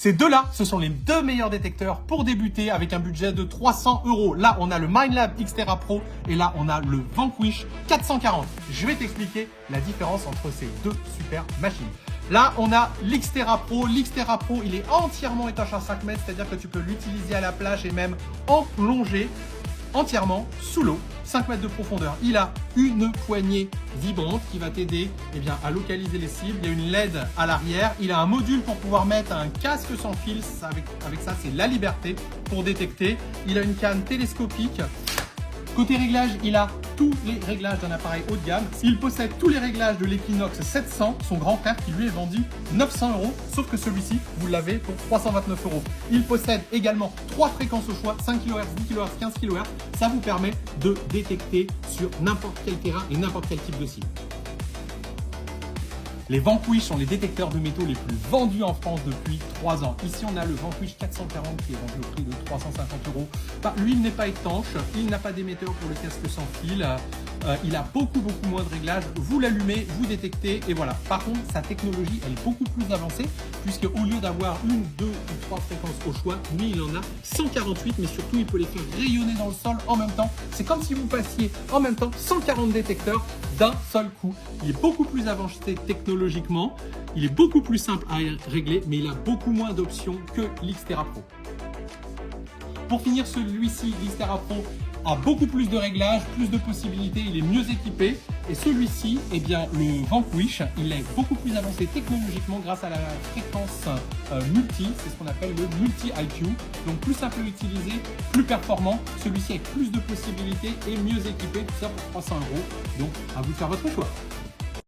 Ces deux-là, ce sont les deux meilleurs détecteurs pour débuter avec un budget de 300 €. Là, on a le Minelab Xterra Pro et là, on a le Vanquish 440. Je vais t'expliquer la différence entre ces deux super machines. Là, on a l'Xterra Pro. L'Xterra Pro, il est entièrement étanche à 5 mètres, c'est-à-dire que tu peux l'utiliser à la plage et même en plongée entièrement sous l'eau, 5 mètres de profondeur. Il a une poignée vibrante qui va t'aider à localiser les cibles. Il y a une LED à l'arrière. Il a un module pour pouvoir mettre un casque sans fil. Avec ça, c'est la liberté pour détecter. Il a une canne télescopique. Côté réglage, il a tous les réglages d'un appareil haut de gamme. Il possède tous les réglages de l'Equinox 700, son grand frère qui lui est vendu 900 €, sauf que celui-ci, vous l'avez pour 329 €. Il possède également 3 fréquences au choix, 5 kHz, 10 kHz, 15 kHz. Ça vous permet de détecter sur n'importe quel terrain et n'importe quel type de cible. Les Vanquish sont les détecteurs de métaux les plus vendus en France depuis 3 ans. Ici, on a le Vanquish 440 qui est vendu au prix de 350 €. Lui, il n'est pas étanche, il n'a pas d'émetteur pour le casque sans fil. Il a beaucoup moins de réglages. Vous l'allumez, vous détectez et voilà. Par contre, sa technologie, elle est beaucoup plus avancée puisque au lieu d'avoir une, 2 ou 3 fréquences au choix, lui, il en a 148, mais surtout, il peut les faire rayonner dans le sol en même temps. C'est comme si vous passiez en même temps 140 détecteurs d'un seul coup. Il est beaucoup plus avancé technologiquement, il est beaucoup plus simple à régler, mais il a beaucoup moins d'options que l'Xterra Pro. Pour finir, celui-ci, l'Xterra Pro, a beaucoup plus de réglages, plus de possibilités, il est mieux équipé. Et celui-ci, le Vanquish, il est beaucoup plus avancé technologiquement grâce à la fréquence multi, c'est ce qu'on appelle le multi-IQ. Donc plus simple à utiliser, plus performant. Celui-ci avec plus de possibilités et mieux équipé, tout ça pour 300 €. Donc à vous de faire votre choix.